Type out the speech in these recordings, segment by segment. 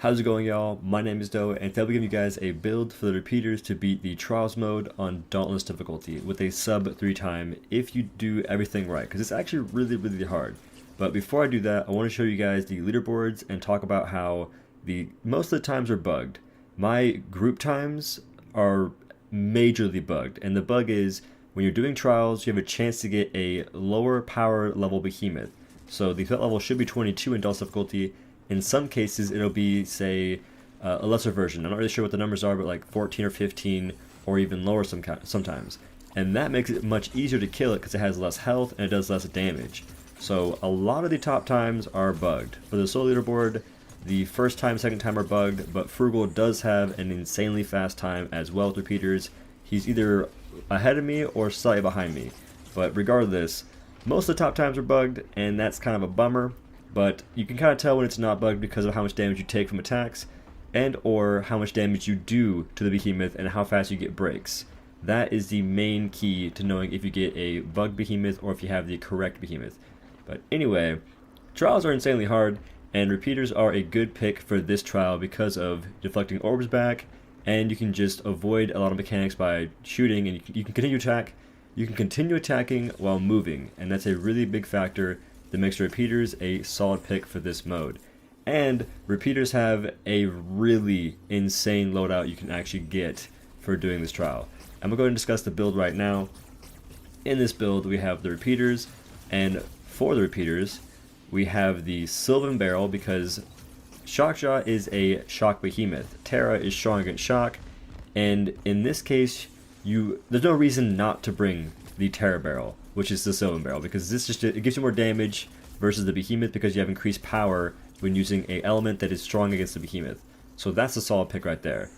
How's it going, y'all? My name is Doe, and today I'll be giving you guys a build for the repeaters to beat the Trials mode on Dauntless difficulty with a sub 3 time if you do everything right, because it's actually really hard. But before I do that, I want to show you guys the leaderboards and talk about how most of the times are bugged. My group times are majorly bugged, and the bug is when you're doing Trials, you have a chance to get a lower power level behemoth. So the threat level should be 22 in Dauntless difficulty. In some cases, it'll be, say, a lesser version. I'm not really sure what the numbers are, but like 14 or 15 or even lower sometimes. And that makes it much easier to kill it because it has less health and it does less damage. So a lot of the top times are bugged. For the solo leaderboard, the first time, second time are bugged, but Frugal does have an insanely fast time as well with repeaters. He's either ahead of me or slightly behind me. But regardless, most of the top times are bugged, and that's kind of a bummer. But you can kind of tell when it's not bugged because of how much damage you take from attacks and or how much damage you do to the behemoth and how fast you get breaks. That is the main key to knowing if you get a bugged behemoth or if you have the correct behemoth. But anyway, trials are insanely hard, and repeaters are a good pick for this trial because of deflecting orbs back, and you can just avoid a lot of mechanics by shooting, and you can continue attack. You can continue attacking while moving, and that's a really big factor that makes repeaters a solid pick for this mode. And repeaters have a really insane loadout you can actually get for doing this trial. I'm going to go ahead and discuss the build right now. In this build we have the repeaters, and for the repeaters we have the Sylvan Barrel because SharkzzzHD is a shock behemoth. Terra is strong against shock, and in this case there's no reason not to bring the Terra Barrel, which is the Sylvan Barrel, because it gives you more damage versus the behemoth because you have increased power when using a element that is strong against the behemoth. So that's a solid pick right there.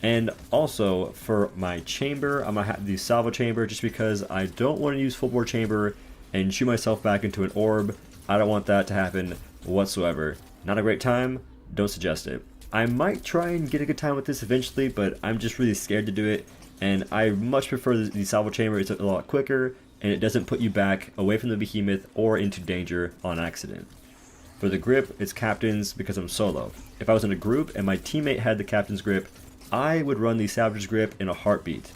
And also for my chamber, I'm gonna have the salvo chamber just because I don't want to use full bore chamber and shoot myself back into an orb. I don't want that to happen whatsoever. Not a great time, don't suggest it. I might try and get a good time with this eventually, but I'm just really scared to do it, and I much prefer the salvo chamber. It's a lot quicker, and it doesn't put you back away from the behemoth or into danger on accident. For the grip, it's captains because I'm solo. If I was in a group and my teammate had the captain's grip, I would run the savage's grip in a heartbeat,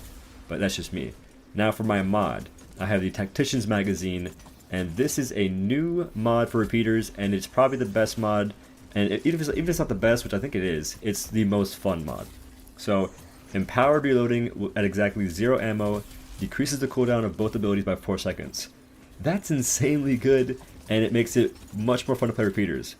but that's just me. Now for my mod, I have the Tactician's Magazine, and this is a new mod for repeaters, and it's probably the best mod, and even if it's not the best, which I think it is, it's the most fun mod. So, empowered reloading at exactly 0 ammo, decreases the cooldown of both abilities by 4 seconds. That's insanely good, and it makes it much more fun to play repeaters.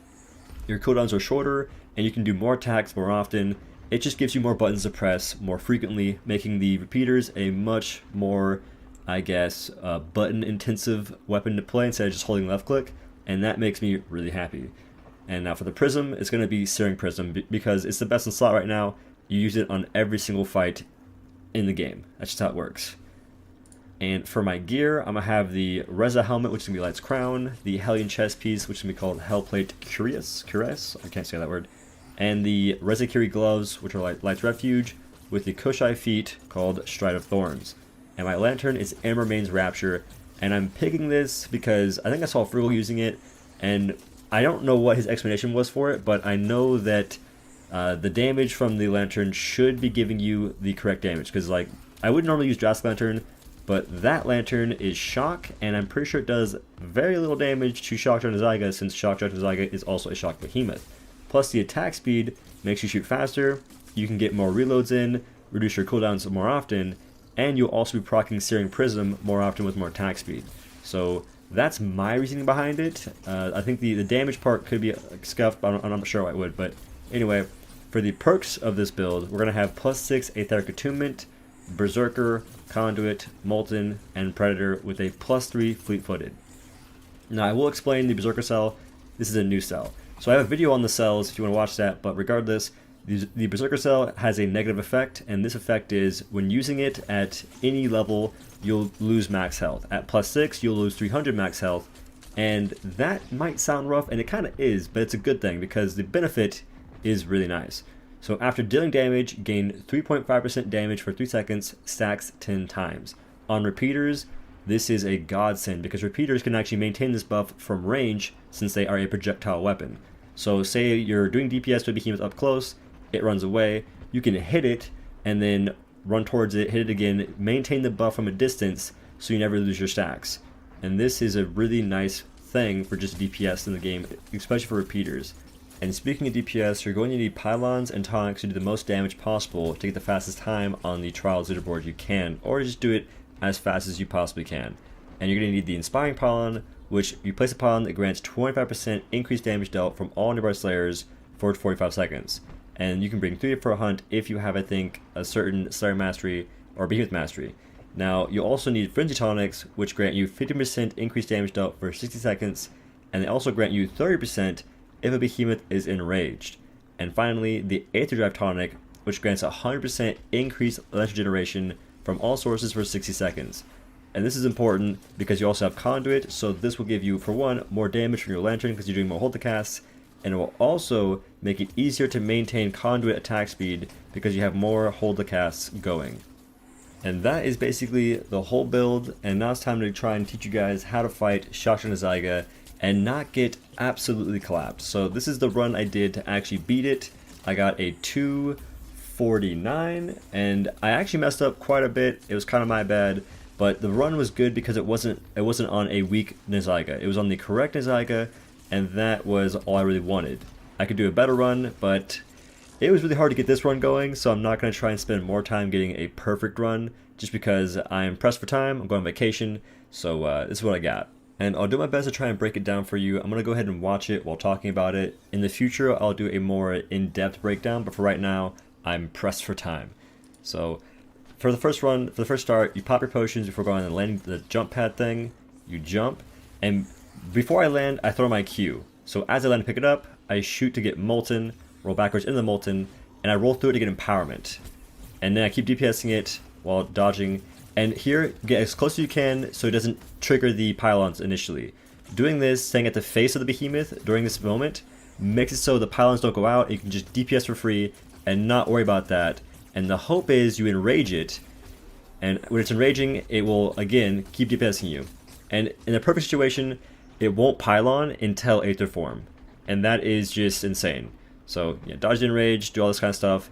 Your cooldowns are shorter, and you can do more attacks more often. It just gives you more buttons to press more frequently, making the repeaters a much more, I guess, button-intensive weapon to play instead of just holding left click, and that makes me really happy. And now for the Prism, it's going to be Searing Prism because it's the best in slot right now. You use it on every single fight in the game. That's just how it works. And for my gear, I'm going to have the Reza helmet, which is going to be Light's Crown, the Hellion chest piece, which is going to be called Hellplate Cuirass, I can't say that word, and the Rezakiri gloves, which are Light's Refuge, with the Koshai feet called Stride of Thorns. And my lantern is Ambermane's Rapture, and I'm picking this because I think I saw Frugal using it, and I don't know what his explanation was for it, but I know that the damage from the lantern should be giving you the correct damage, because like I wouldn't normally use Drastic Lantern, but that lantern is shock, and I'm pretty sure it does very little damage to SharkzzzHD Zyga, since SharkzzzHD Zyga is also a shock behemoth. Plus the attack speed makes you shoot faster, you can get more reloads in, reduce your cooldowns more often, and you'll also be proccing Searing Prism more often with more attack speed. So that's my reasoning behind it. I think the damage part could be scuffed, but I'm not sure why it would. But anyway, for the perks of this build, we're going to have +6 Aetheric Attunement, Berserker, Conduit, Molten, and Predator with a +3 Fleet-Footed. Now I will explain the Berserker cell. This is a new cell. So I have a video on the cells if you want to watch that, but regardless, the Berserker cell has a negative effect, and this effect is when using it at any level, you'll lose max health. At +6, you'll lose 300 max health, and that might sound rough, and it kind of is, but it's a good thing because the benefit is really nice. So after dealing damage, gain 3.5% damage for 3 seconds, stacks 10 times. On repeaters, this is a godsend because repeaters can actually maintain this buff from range since they are a projectile weapon. So say you're doing DPS to a behemoth up close, it runs away, you can hit it and then run towards it, hit it again, maintain the buff from a distance so you never lose your stacks. And this is a really nice thing for just DPS in the game, especially for repeaters. And speaking of DPS, you're going to need pylons and tonics to do the most damage possible to get the fastest time on the Trials leaderboard you can, or just do it as fast as you possibly can. And you're going to need the Inspiring Pylon, which you place a pylon that grants 25% increased damage dealt from all nearby slayers for 45 seconds. And you can bring 3 for a hunt if you have, I think, a certain Slayer Mastery or Behemoth Mastery. Now, you also need Frenzy Tonics, which grant you 50% increased damage dealt for 60 seconds, and they also grant you 30% if a Behemoth is enraged. And finally, the Aether Drive Tonic, which grants 100% increased Lantern generation from all sources for 60 seconds. And this is important because you also have Conduit, so this will give you, for one, more damage from your Lantern because you're doing more hold to casts, and it will also make it easier to maintain Conduit attack speed because you have more hold to casts going. And that is basically the whole build, and now it's time to try and teach you guys how to fight SharkzzzHD and not get absolutely collapsed. So this is the run I did to actually beat it. I got a 249, and I actually messed up quite a bit. It was kind of my bad, but the run was good because it wasn't on a weak Nizaga. It was on the correct Nizaga, and that was all I really wanted. I could do a better run, but it was really hard to get this run going, so I'm not going to try and spend more time getting a perfect run, just because I'm pressed for time, I'm going on vacation, so this is what I got. And I'll do my best to try and break it down for you. I'm going to go ahead and watch it while talking about it. In the future, I'll do a more in-depth breakdown, but for right now, I'm pressed for time. So, for the first run, for the first start, you pop your potions before going and landing the jump pad thing. You jump, and before I land, I throw my Q. So as I land and pick it up, I shoot to get Molten, roll backwards into the Molten, and I roll through it to get Empowerment. And then I keep DPSing it while dodging. And here, get as close as you can so it doesn't trigger the pylons initially. Doing this, staying at the face of the behemoth during this moment, makes it so the pylons don't go out, and you can just DPS for free and not worry about that. And the hope is you enrage it, and when it's enraging, it will, again, keep DPSing you. And in a perfect situation, it won't pylon until Aether Form. And that is just insane. So, yeah, dodge the enrage, do all this kind of stuff,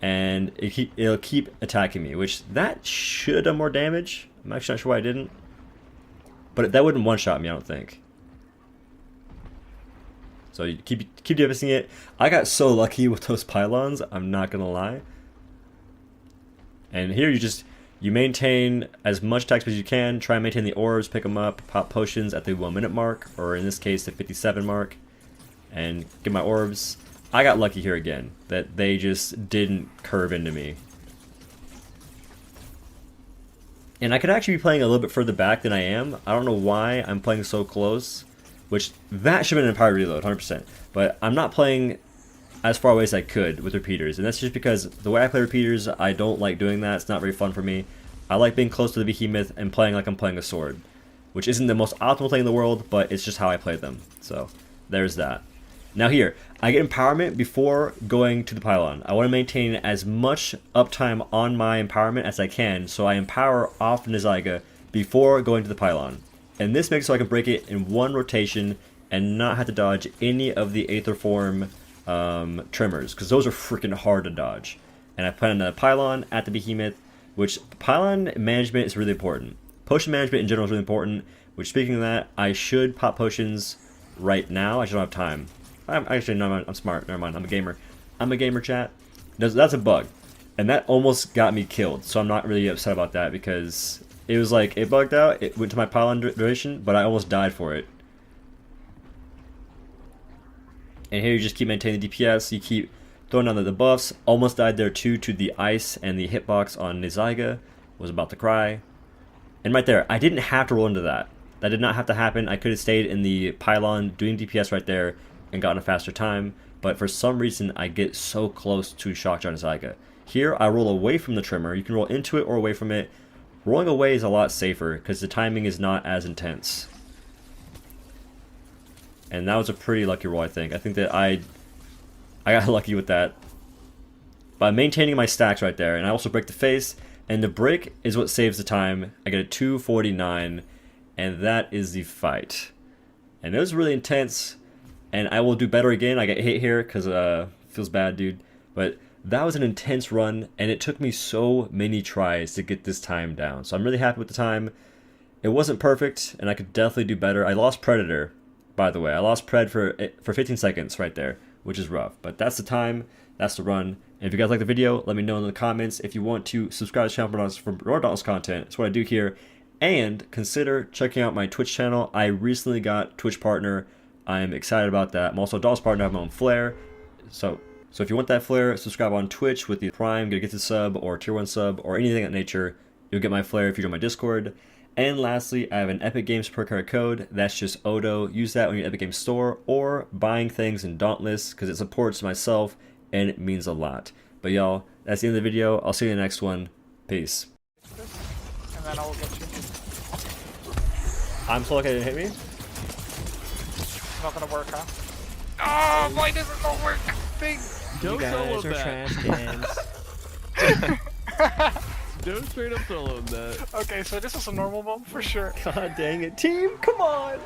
and it'll keep attacking me, which that should have done more damage. I'm actually not sure why I didn't. But that wouldn't one-shot me, I don't think. So you keep DPSing it. I got so lucky with those pylons, I'm not gonna lie. And here you maintain as much attack speed as you can, try and maintain the orbs, pick them up, pop potions at the 1 minute mark, or in this case the 57 mark, and get my orbs. I got lucky here again, that they just didn't curve into me. And I could actually be playing a little bit further back than I am. I don't know why I'm playing so close, which that should have been an Empowered Reload, 100%. But I'm not playing as far away as I could with repeaters, and that's just because the way I play repeaters, I don't like doing that. It's not very fun for me. I like being close to the behemoth and playing like I'm playing a sword, which isn't the most optimal thing in the world, but it's just how I play them. So there's that. Now here, I get empowerment before going to the pylon. I want to maintain as much uptime on my empowerment as I can, so I empower off Nizaga before going to the pylon. And this makes it so I can break it in one rotation and not have to dodge any of the Aether Form trimmers, because those are freaking hard to dodge. And I plan on the pylon at the behemoth, which pylon management is really important. Potion management in general is really important, which, speaking of that, I should pop potions right now. I just don't have time. I'm smart. Never mind. I'm a gamer. I'm a gamer, chat. That's a bug. And that almost got me killed, so I'm not really upset about that because it was like, it bugged out, it went to my pylon duration, but I almost died for it. And here you just keep maintaining the DPS, you keep throwing down the buffs. Almost died there too to the ice and the hitbox on Nizaga. Was about to cry. And right there, I didn't have to roll into that. That did not have to happen. I could have stayed in the pylon doing DPS right there and gotten a faster time, but for some reason I get so close to SharkzzzHD. Here I roll away from the trimmer. You can roll into it or away from it. Rolling away is a lot safer because the timing is not as intense. And that was a pretty lucky roll, I think. I think that I got lucky with that by maintaining my stacks right there. And I also break the face, and the break is what saves the time. I get a 249, and that is the fight. And it was really intense. and I will do better again. I get hit here because feels bad, dude. But that was an intense run, and it took me so many tries to get this time down. So I'm really happy with the time. It wasn't perfect, and I could definitely do better. I lost Predator, by the way. I lost Pred for 15 seconds right there, which is rough. But that's the time. That's the run. And if you guys like the video, let me know in the comments. If you want to subscribe to the channel for more Dauntless content, that's what I do here. And consider checking out my Twitch channel. I recently got Twitch partner. I'm excited about that. I'm also a Dauntless partner. I have my own flare. So if you want that flare, subscribe on Twitch with the Prime, get the sub or tier 1 sub or anything of that nature. You'll get my flare if you join my Discord. And lastly, I have an Epic Games per card code. That's just Odo. Use that on your Epic Games store or buying things in Dauntless because it supports myself and it means a lot. But y'all, that's the end of the video. I'll see you in the next one. Peace. And then I will get you. I'm so lucky it didn't hit me. It's not gonna work, huh? Oh, why does it not work? Thing. Don't solo are that. trash cans. Don't straight up solo that. Okay, so this is a normal one for sure. God dang it, team, come on!